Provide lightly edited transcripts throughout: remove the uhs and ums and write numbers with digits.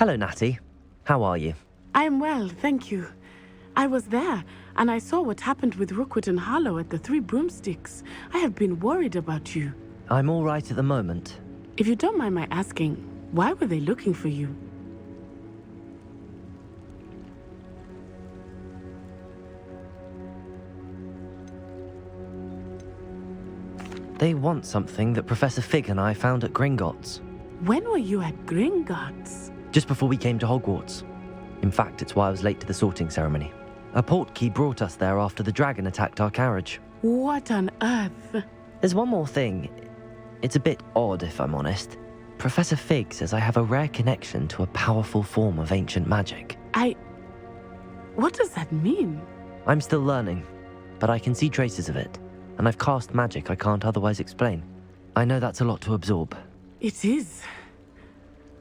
Hello, Natty. How are you? I am well, thank you. I was there, and I saw what happened with Rookwood and Harlow at the Three Broomsticks. I have been worried about you. I'm all right at the moment. If you don't mind my asking, why were they looking for you? They want something that Professor Fig and I found at Gringotts. When were you at Gringotts? Just before we came to Hogwarts. In fact, it's why I was late to the sorting ceremony. A portkey brought us there after the dragon attacked our carriage. What on earth? There's one more thing. It's a bit odd, if I'm honest. Professor Fig says I have a rare connection to a powerful form of ancient magic. What does that mean? I'm still learning, but I can see traces of it, and I've cast magic I can't otherwise explain. I know that's a lot to absorb. It is.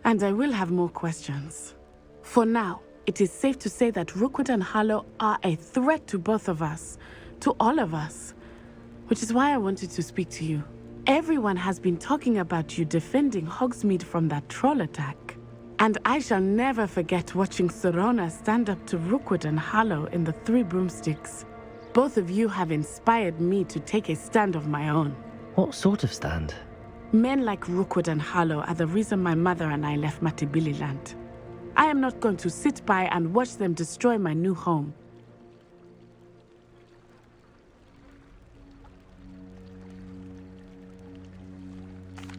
And I will have more questions. For now, it is safe to say that Rookwood and Harlow are a threat to both of us, to all of us, which is why I wanted to speak to you. Everyone has been talking about you defending Hogsmeade from that troll attack. And I shall never forget watching Serona stand up to Rookwood and Harlow in the Three Broomsticks. Both of you have inspired me to take a stand of my own. What sort of stand? Men like Rookwood and Harlow are the reason my mother and I left Matabeleland. I am not going to sit by and watch them destroy my new home.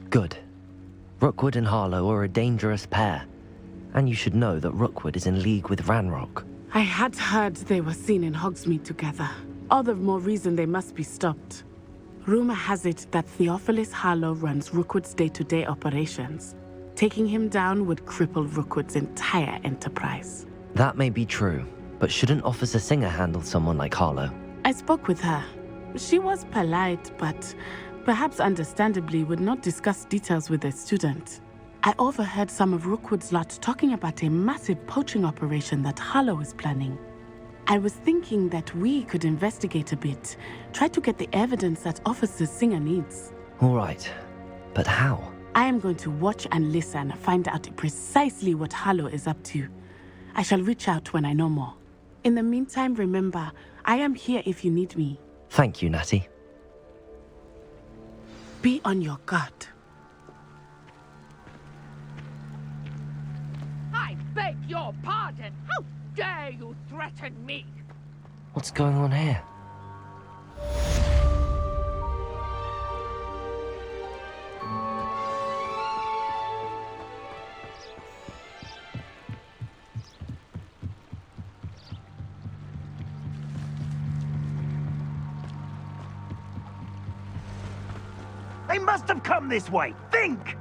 Good. Rookwood and Harlow are a dangerous pair. And you should know that Rookwood is in league with Ranrock. I had heard they were seen in Hogsmeade together. All the more reason they must be stopped. Rumor has it that Theophilus Harlow runs Rookwood's day-to-day operations. Taking him down would cripple Rookwood's entire enterprise. That may be true, but shouldn't Officer Singer handle someone like Harlow? I spoke with her. She was polite, but perhaps understandably would not discuss details with a student. I overheard some of Rookwood's lot talking about a massive poaching operation that Harlow is planning. I was thinking that we could investigate a bit, try to get the evidence that Officer Singer needs. All right, but how? I am going to watch and listen, find out precisely what Harlow is up to. I shall reach out when I know more. In the meantime, remember, I am here if you need me. Thank you, Natty. Be on your guard. I beg your pardon! How dare you threaten me? What's going on here? They must have come this way. Think!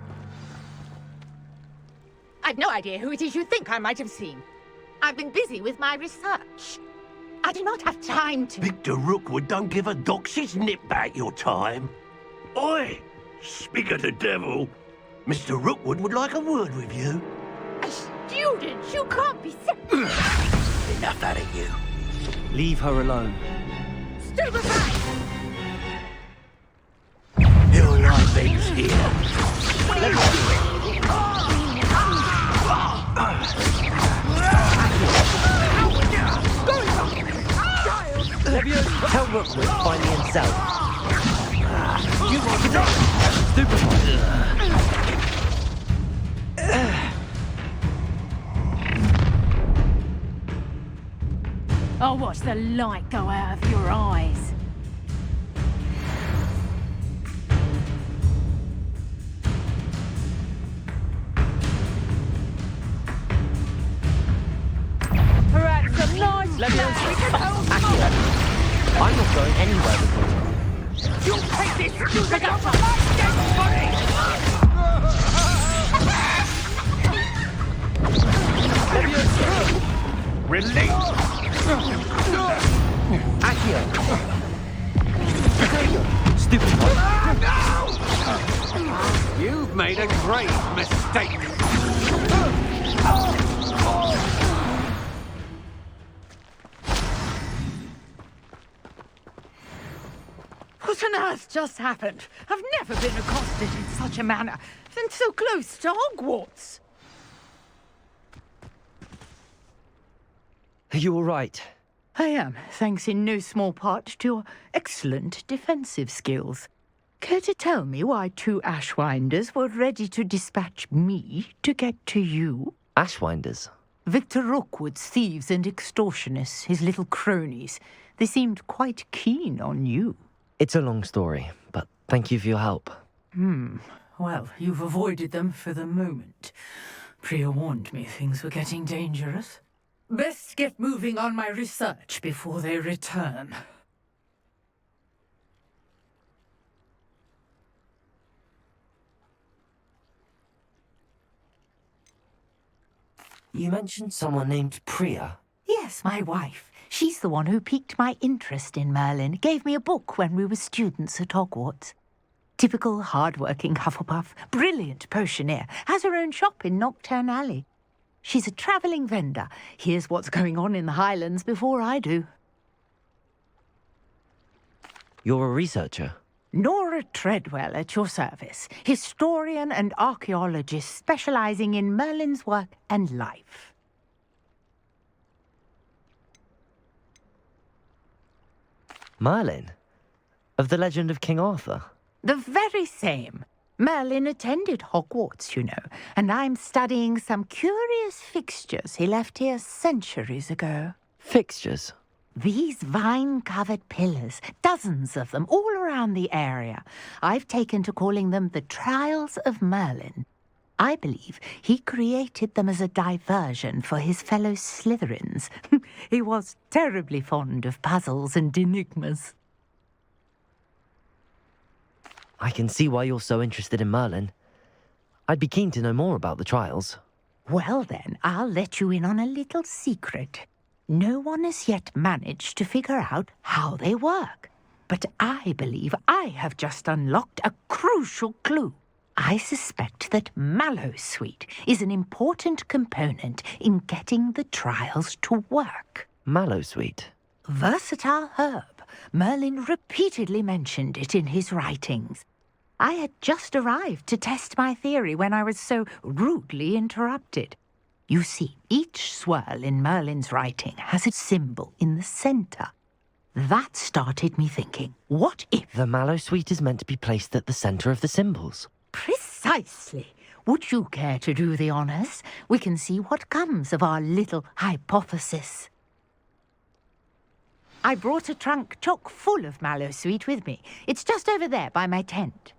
I've no idea who it is you think I might have seen. I've been busy with my research. I do not have time to... Victor Rookwood don't give a dox's nip back your time. Oi! Speak of the devil. Mr. Rookwood would like a word with you. A student? You can't be so... Enough out of you. Leave her alone. Stupefy! Your life ends here. Let me do it. Tell Rookwood to find me himself. You want to die? Stupid. I'll watch the light go out of your eyes. Perhaps a nice Let me plan. I'm not going anywhere with you. You'll take this stupid up for my dead body! Release! Accio! Stupid one. You've made a grave mistake. What on earth just happened? I've never been accosted in such a manner, and so close to Hogwarts. Are you all right? I am, thanks in no small part to your excellent defensive skills. Care to tell me why 2 Ashwinders were ready to dispatch me to get to you? Ashwinders? Victor Rookwood's thieves and extortionists, his little cronies. They seemed quite keen on you. It's a long story, but thank you for your help. Well, you've avoided them for the moment. Priya warned me things were getting dangerous. Best get moving on my research before they return. You mentioned someone named Priya. Yes, my wife. She's the one who piqued my interest in Merlin, gave me a book when we were students at Hogwarts. Typical hard-working Hufflepuff, brilliant potioneer, has her own shop in Knockturn Alley. She's a travelling vendor. Hears what's going on in the Highlands before I do. You're a researcher? Nora Treadwell at your service, historian and archaeologist specialising in Merlin's work and life. Merlin? Of the legend of King Arthur? The very same. Merlin attended Hogwarts, you know, and I'm studying some curious fixtures he left here centuries ago. Fixtures? These vine-covered pillars, dozens of them, all around the area. I've taken to calling them the Trials of Merlin. I believe he created them as a diversion for his fellow Slytherins. He was terribly fond of puzzles and enigmas. I can see why you're so interested in Merlin. I'd be keen to know more about the trials. Well then, I'll let you in on a little secret. No one has yet managed to figure out how they work. But I believe I have just unlocked a crucial clue. I suspect that Mallowsweet is an important component in getting the trials to work. Mallowsweet? Versatile herb. Merlin repeatedly mentioned it in his writings. I had just arrived to test my theory when I was so rudely interrupted. You see, each swirl in Merlin's writing has a symbol in the centre. That started me thinking, what if... The Mallowsweet is meant to be placed at the centre of the symbols. Precisely. Would you care to do the honours? We can see what comes of our little hypothesis. I brought a trunk chock full of Mallowsweet with me. It's just over there by my tent.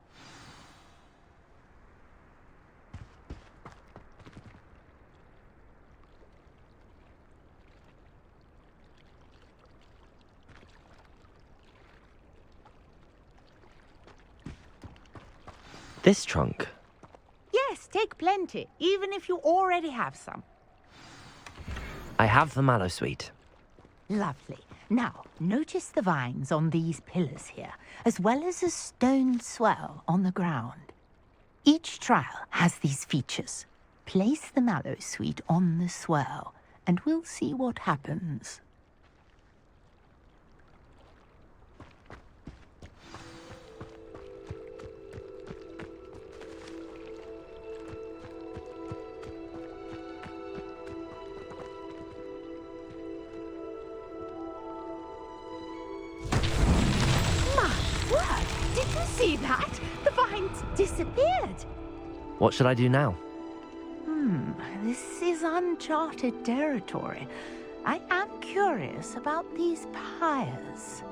This trunk? Yes, take plenty, even if you already have some. I have the Mallowsweet. Lovely. Now, notice the vines on these pillars here, as well as a stone swell on the ground. Each trial has these features. Place the Mallowsweet on the swell, and we'll see what happens. Did you see that? The vines disappeared. What should I do now? This is uncharted territory. I am curious about these pyres.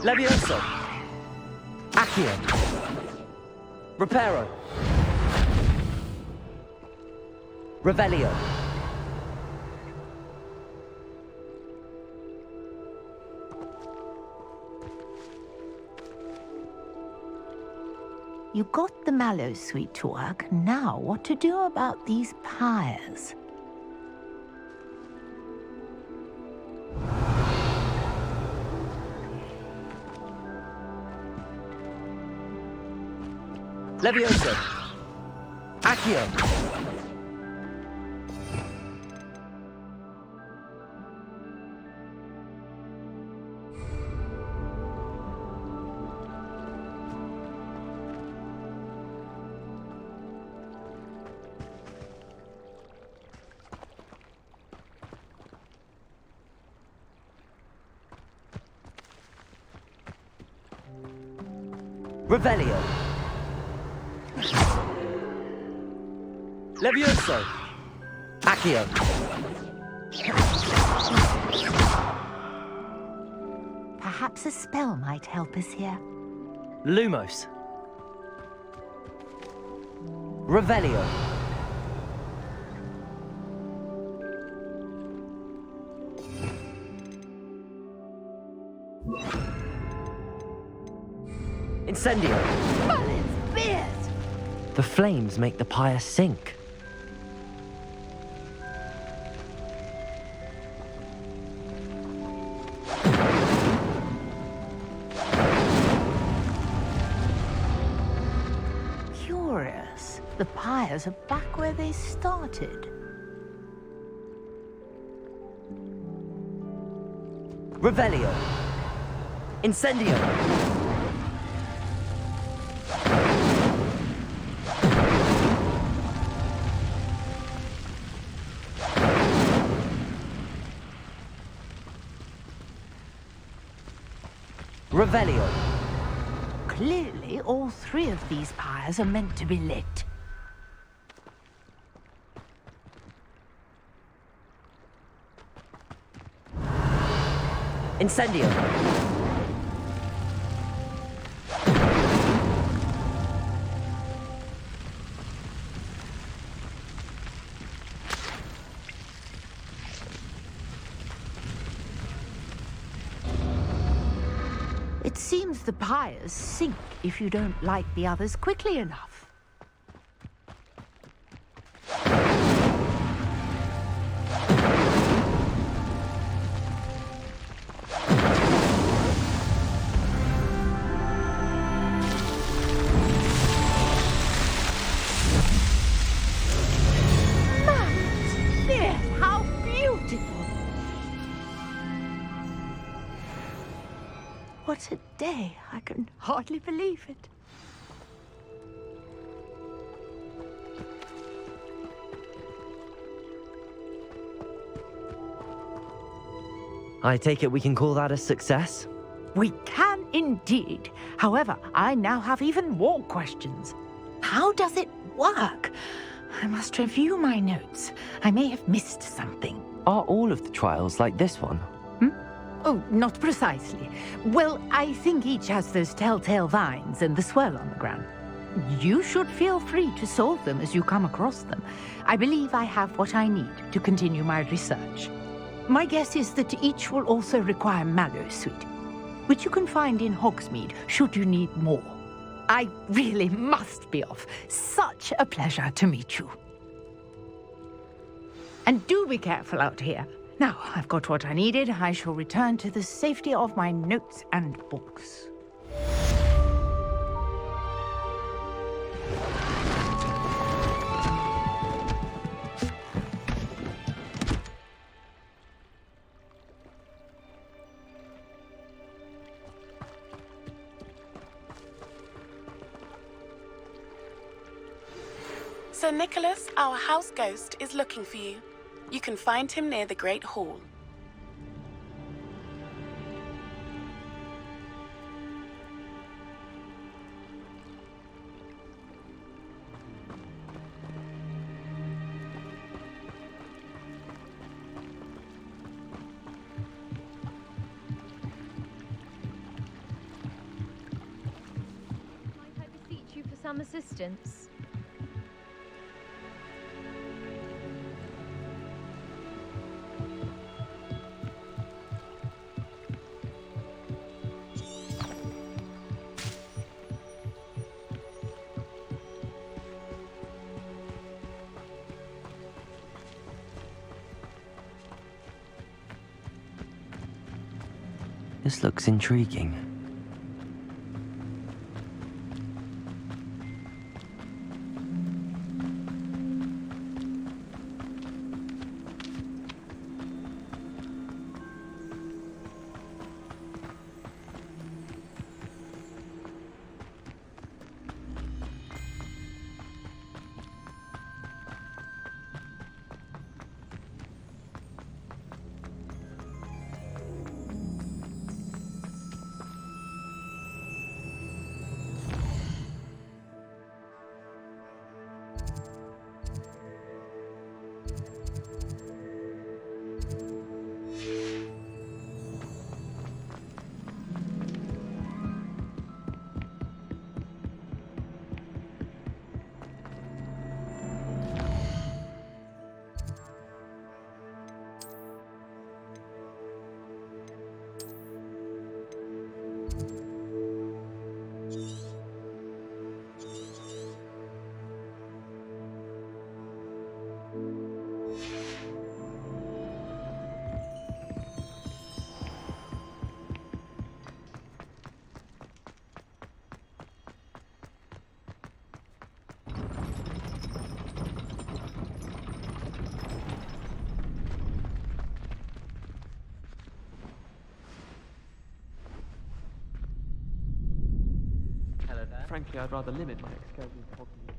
Levioso! Accio! Reparo! Revelio! You got the Mallowsweet to work. Now, what to do about these pyres? Levioso! Accio! Revelio. Levioso. Accio. Perhaps a spell might help us here. Lumos. Revelio. Incendio. Mullins, beard! The flames make the pyre sink. Curious. The pyres are back where they started. Revelio. Incendio. Revelio. Clearly, all three of these pyres are meant to be lit. Incendio. It seems the pyres sink if you don't light the others quickly enough. How beautiful! What a day! I can hardly believe it. I take it we can call that a success? We can indeed. However, I now have even more questions. How does it work? I must review my notes. I may have missed something. Are all of the trials like this one? Oh, not precisely. Well, I think each has those telltale vines and the swirl on the ground. You should feel free to solve them as you come across them. I believe I have what I need to continue my research. My guess is that each will also require mallow sweet, which you can find in Hogsmeade should you need more. I really must be off. Such a pleasure to meet you. And do be careful out here. Now, I've got what I needed. I shall return to the safety of my notes and books. Sir Nicholas, our house ghost, is looking for you. You can find him near the Great Hall. Might I beseech you for some assistance? This looks intriguing. frankly, I'd rather limit my excursions to Hogsmeade.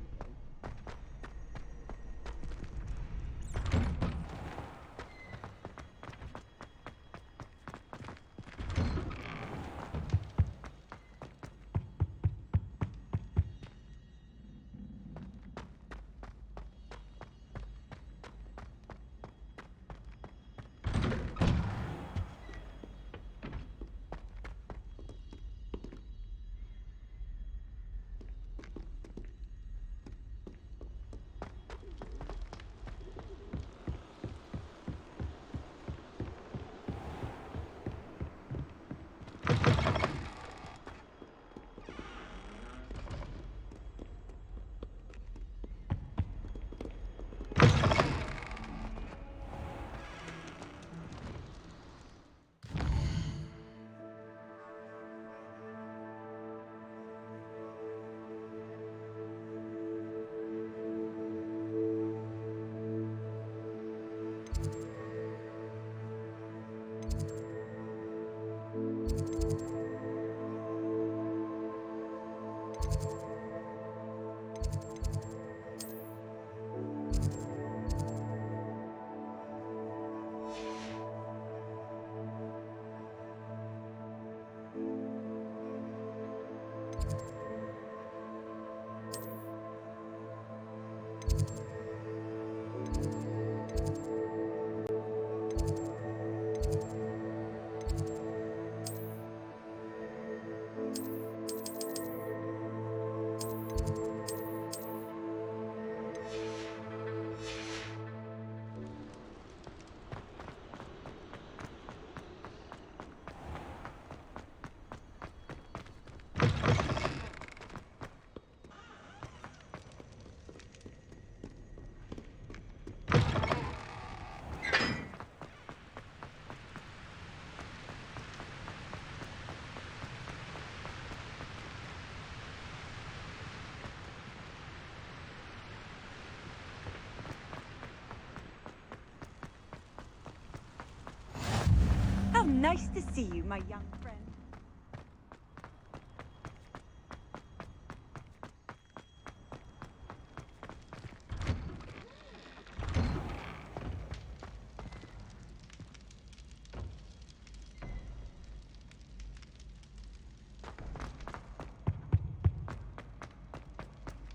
How nice to see you, my young friend.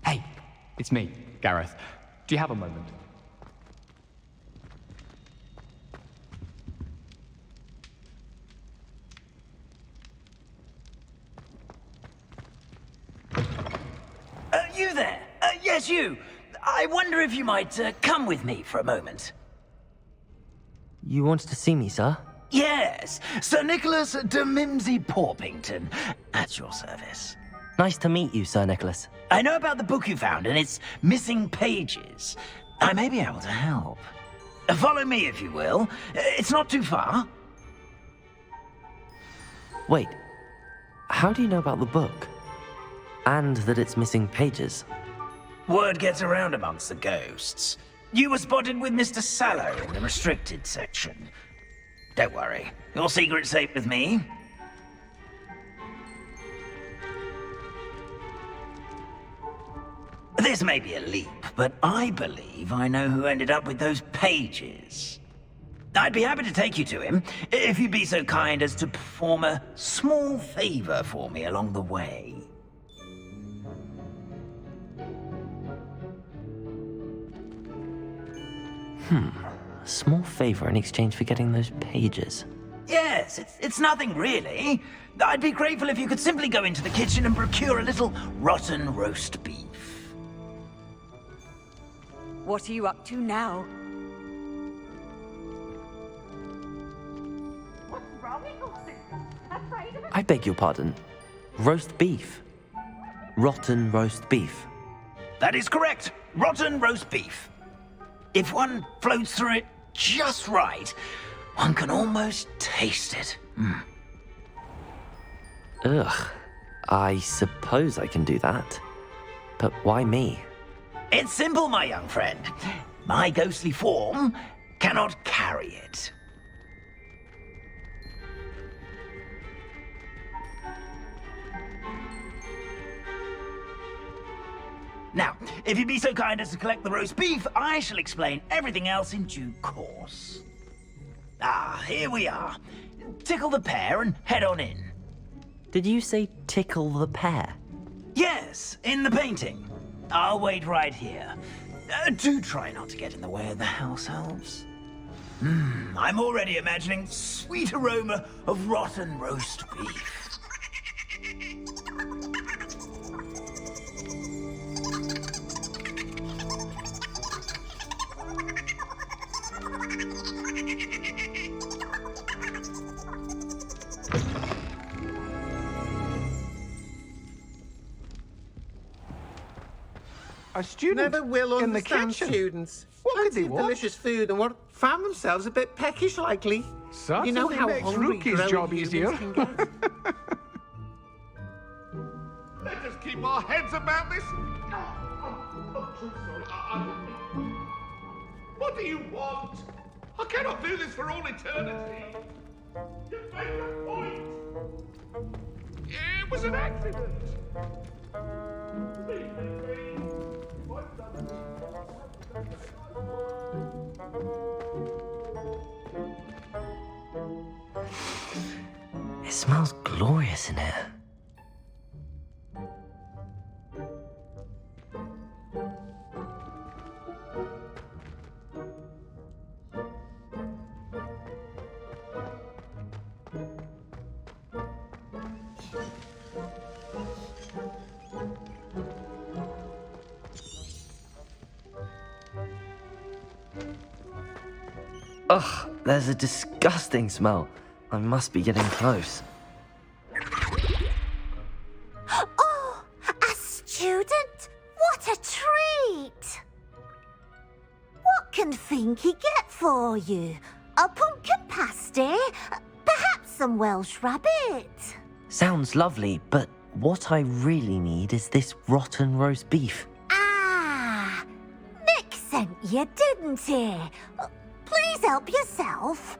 Hey, it's me, Gareth. Do you have a moment? You there? Yes, you. I wonder if you might come with me for a moment. You wanted to see me, sir? Yes, Sir Nicholas de Mimsy Porpington, at your service. Nice to meet you, Sir Nicholas. I know about the book you found and its missing pages. I may be able to help. Follow me, if you will. It's not too far. Wait, how do you know about the book? And that it's missing pages? Word gets around amongst the ghosts. You were spotted with Mr. Sallow in the restricted section. Don't worry, your secret's safe with me. This may be a leap, but I believe I know who ended up with those pages. I'd be happy to take you to him, if you'd be so kind as to perform a small favor for me along the way. A small favor in exchange for getting those pages. Yes, it's nothing really. I'd be grateful if you could simply go into the kitchen and procure a little rotten roast beef. What are you up to now? What's wrong, Eccleston? Afraid of it? I beg your pardon. Roast beef. Rotten roast beef. That is correct. Rotten roast beef. If one floats through it just right, one can almost taste it. Ugh. I suppose I can do that. But why me? It's simple, my young friend. My ghostly form cannot carry it. Now, if you'd be so kind as to collect the roast beef, I shall explain everything else in due course. Ah, here we are. Tickle the pear and head on in. Did you say tickle the pear? Yes, in the painting. I'll wait right here. Do try not to get in the way of the house elves. I'm already imagining sweet aroma of rotten roast beef. A student Never will in the understand kitchen. students. What could Plenty they of want? delicious food and what found themselves a bit peckish likely. Certainly you know how makes hungry Rookie's growing job humans easier. can get. Let us keep our heads about this. I'm so sorry. What do you want? I cannot do this for all eternity. You made a point. It was an accident. It smells glorious in here. Ugh, there's a disgusting smell. I must be getting close. Oh, a student? What a treat! What can Finky get for you? A pumpkin pasty? Perhaps some Welsh rabbit? Sounds lovely, but what I really need is this rotten roast beef. Ah, Nick sent you, didn't he? Please help yourself.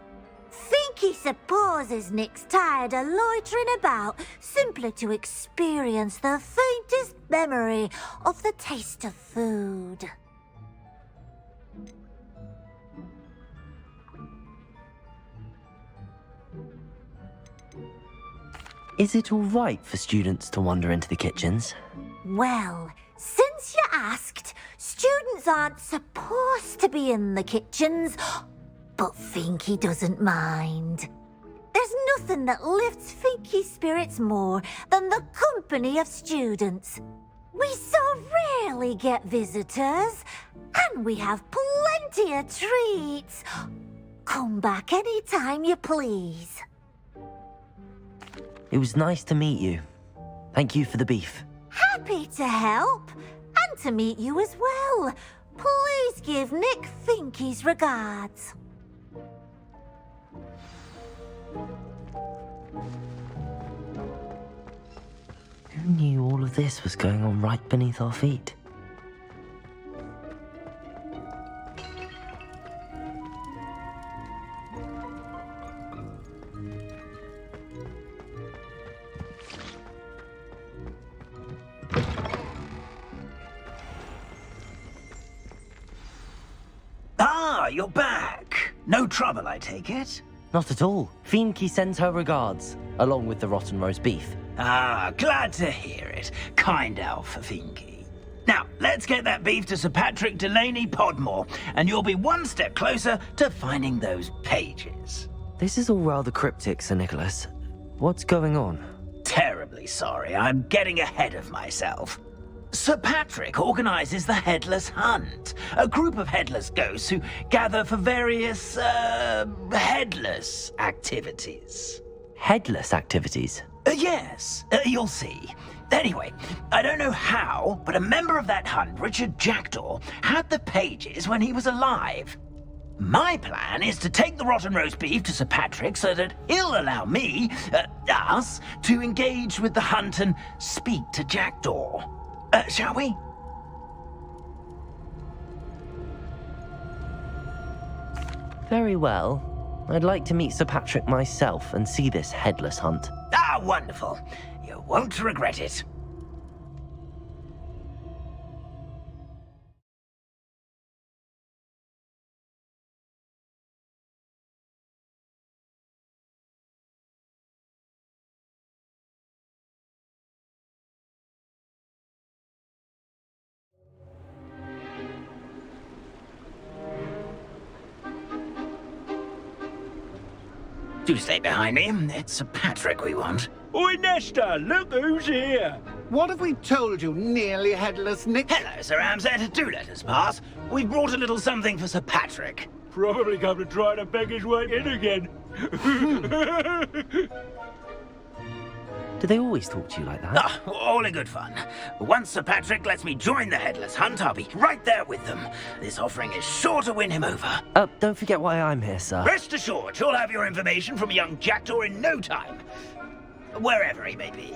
Finky supposes Nick's tired of loitering about simply to experience the faintest memory of the taste of food. Is it all right for students to wander into the kitchens? Well, since you asked, students aren't supposed to be in the kitchens, but Finky doesn't mind. There's nothing that lifts Finky's spirits more than the company of students. We so rarely get visitors, and we have plenty of treats. Come back any time you please. It was nice to meet you. Thank you for the beef. Happy to help, and to meet you as well. Please give Nick Finky's regards. Who knew all of this was going on right beneath our feet? Ah, you're back. No trouble, I take it? Not at all. Finky sends her regards, along with the rotten roast beef. Ah, glad to hear it. Kind elf for Finky. Now, let's get that beef to Sir Patrick Delaney Podmore, and you'll be one step closer to finding those pages. This is all rather cryptic, Sir Nicholas. What's going on? Terribly sorry, I'm getting ahead of myself. Sir Patrick organizes the Headless Hunt, a group of headless ghosts who gather for various, headless activities. Headless activities? Yes, you'll see. Anyway, I don't know how, but a member of that hunt, Richard Jackdaw, had the pages when he was alive. My plan is to take the rotten roast beef to Sir Patrick so that he'll allow me, us, to engage with the hunt and speak to Jackdaw. Shall we? Very well. I'd like to meet Sir Patrick myself and see this headless hunt. Ah, wonderful. You won't regret it. Do stay behind me. It's Sir Patrick we want. Oi, Nesta, look who's here. What have we told you, nearly headless Nick? Hello, Sir Ramsay. Do let us pass. We've brought a little something for Sir Patrick. Probably come to try to beg his way in again. Do they always talk to you like that? Ah, all in good fun. Once Sir Patrick lets me join the Headless Hunt, I'll be right there with them. This offering is sure to win him over. Don't forget why I'm here, sir. Rest assured, you'll have your information from a young jackdaw in no time. Wherever he may be.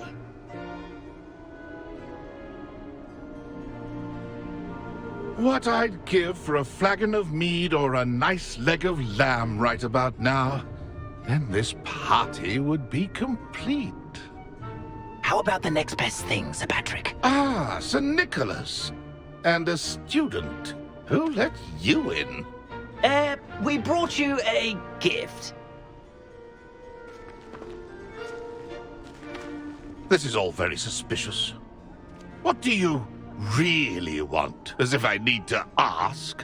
What I'd give for a flagon of mead or a nice leg of lamb right about now. Then this party would be complete. How about the next best thing, Sir Patrick? Ah, Sir Nicholas. And a student. Who let you in? We brought you a gift. This is all very suspicious. What do you really want? As if I need to ask.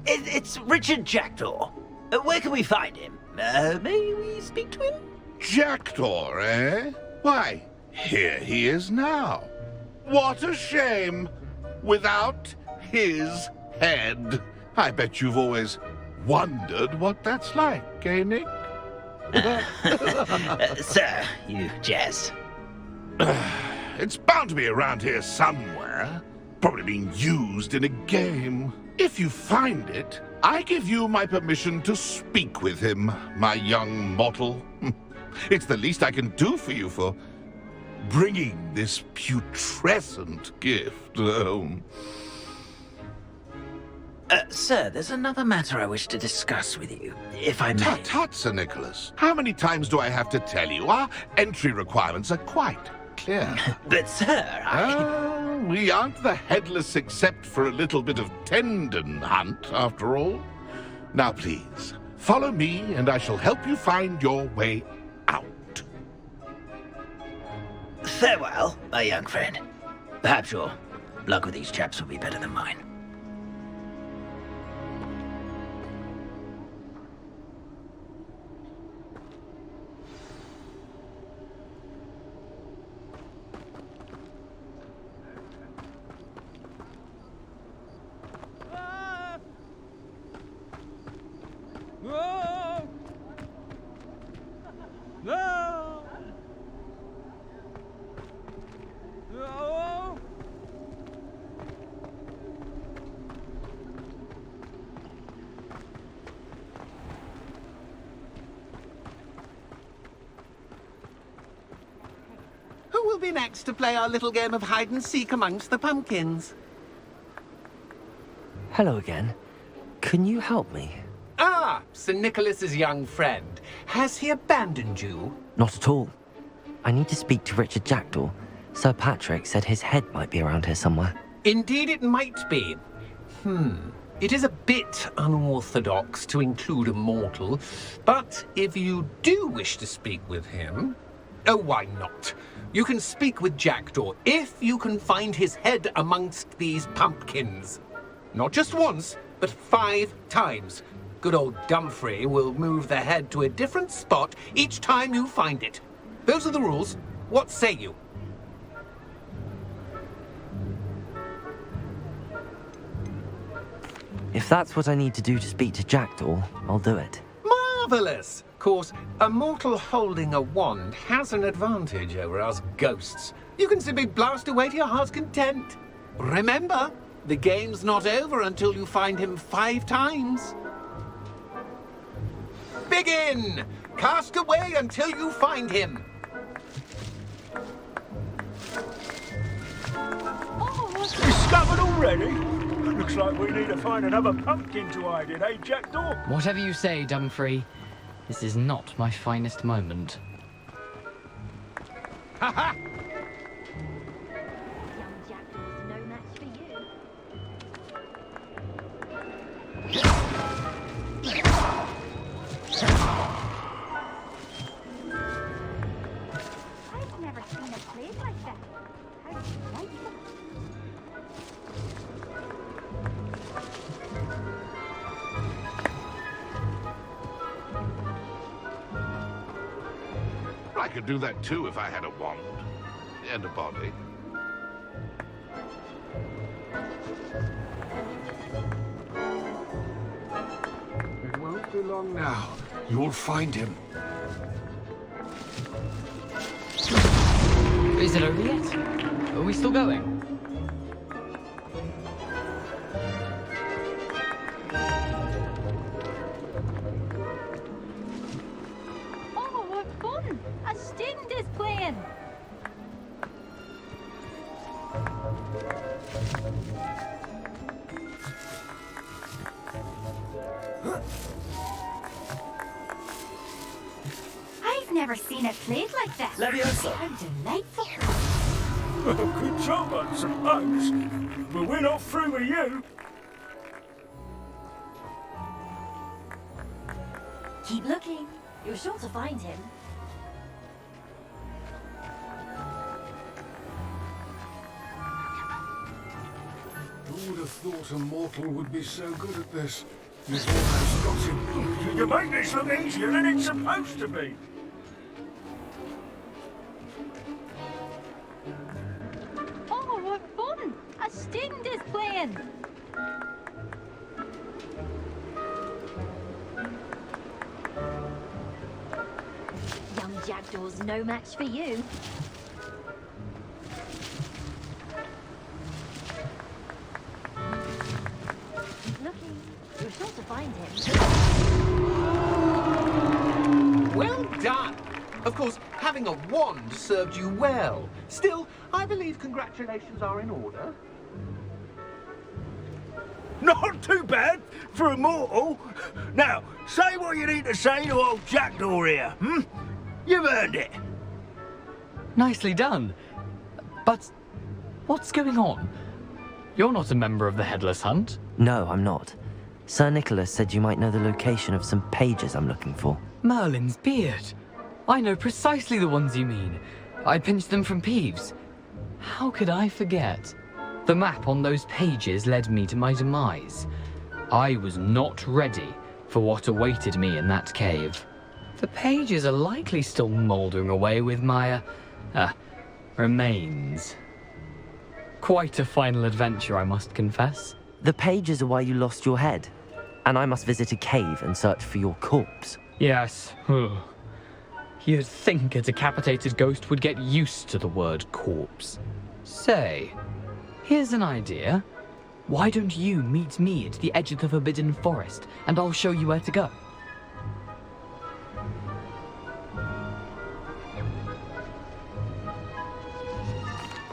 It's Richard Jackdaw. Where can we find him? May we speak to him? Jackdaw, eh? Why, here he is now. What a shame. Without his head. I bet you've always wondered what that's like, eh, Nick? Sir, you jest. It's bound to be around here somewhere. Probably being used in a game. If you find it, I give you my permission to speak with him, my young mortal. It's the least I can do for you for bringing this putrescent gift home. Sir, there's another matter I wish to discuss with you, if I may. Tut, tut, Sir Nicholas. How many times do I have to tell you? Our entry requirements are quite clear. But, sir, we aren't the headless except for a little bit of tendon hunt, after all. Now, please, follow me, and I shall help you find your way out. Farewell, my young friend. Perhaps your luck with these chaps will be better than mine. Who will be next to play our little game of hide-and-seek amongst the pumpkins? Hello again. Can you help me? Ah, Sir Nicholas's young friend. Has he abandoned you? Not at all. I need to speak to Richard Jackdaw. Sir Patrick said his head might be around here somewhere. Indeed it might be. It is a bit unorthodox to include a mortal, but if you do wish to speak with him, oh, why not? You can speak with Jackdaw if you can find his head amongst these pumpkins. Not just once, but 5 times. Good old Dumfrey will move the head to a different spot each time you find it. Those are the rules. What say you? If that's what I need to do to speak to Jackdaw, I'll do it. Marvelous! Of course, a mortal holding a wand has an advantage over us ghosts. You can simply blast away to your heart's content. Remember, the game's not over until you find him 5 times. Begin! Cast away until you find him. Discovered already? Looks like we need to find another pumpkin to hide in, eh, Jackdaw? Whatever you say, Dumfrey. This is not my finest moment. Ha ha! Young Jackdaw's no match for you. I've never seen a place like that. How delightful. could do that too if I had a wand. And a body. It won't be long now. You'll find him. Is it over yet? Are we still going? Oh, what fun! A student is playing. I've never seen it played like that. Leviosa. How delightful. Good job, I suppose. But we're not through with you. Keep looking. You're sure to find him. Who would have thought a mortal would be so good at this? You've almost got him. You make this look easier than it's supposed to be. Oh, what fun! A student is playing. Young Jackdaw's no match for you. Keep looking. You're sure to find him. Well done! Of course, having a wand served you well. Still, I believe congratulations are in order. Not too bad for a mortal. Now, say what you need to say to old Jackdaw here, hmm? You've earned it. Nicely done. But what's going on? You're not a member of the Headless Hunt. No, I'm not. Sir Nicholas said you might know the location of some pages I'm looking for. Merlin's beard. I know precisely the ones you mean. I pinched them from Peeves. How could I forget? The map on those pages led me to my demise. I was not ready for what awaited me in that cave. The pages are likely still mouldering away with my, remains. Quite a final adventure, I must confess. The pages are why you lost your head, and I must visit a cave and search for your corpse. Yes. You'd think a decapitated ghost would get used to the word corpse. Say, here's an idea. Why don't you meet me at the edge of the Forbidden Forest, and I'll show you where to go?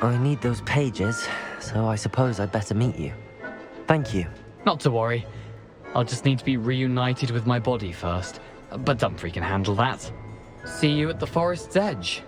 I need those pages, so I suppose I'd better meet you. Thank you. Not to worry. I'll just need to be reunited with my body first, but Dumfries can handle that. See you at the forest's edge.